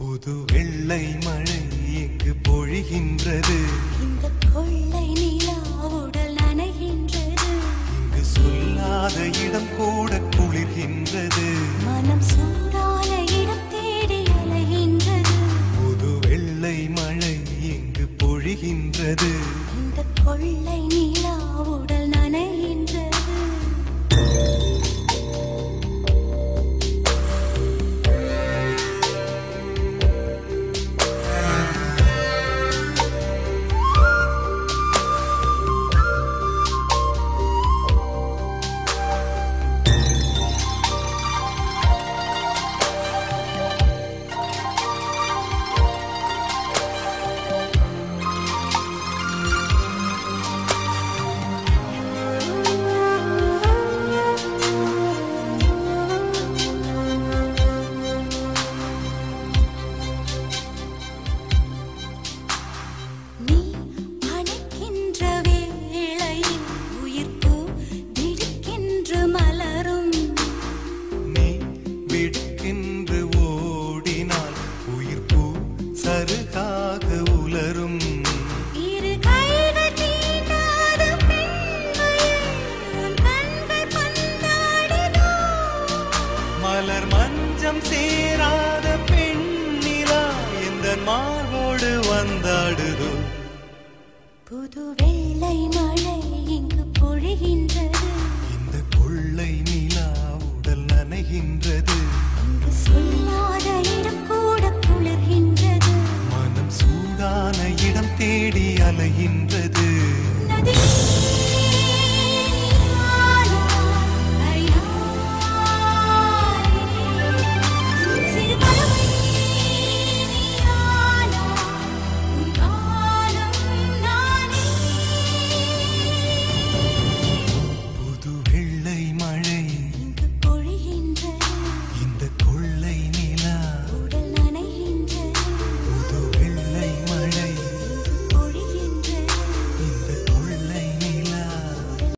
புது வெள்ளை மழை இங்கு பொழிகின்றது. இந்த கொள்ளை நிலா உடல் நனைகின்றது. இங்கு சொல்லாத இடம் கூட குளிர்கின்றது. மனம் சூடான இடம் தேடி அலைகின்றது. புது வெள்ளை மழை இங்கு பொழிகின்றது. இந்த கொள்ளை நிலா உடல் நனைகின்றது. மலர் மஞ்சம் சேராத பெண்ணிலா இந்த மார்போடு வந்தாடுதோ. புது வெள்ளை மழை இங்கு பொழிகின்றது. இந்த கொள்ளை நிலா உடல் நனைகின்றது. இங்கு சொல்லாத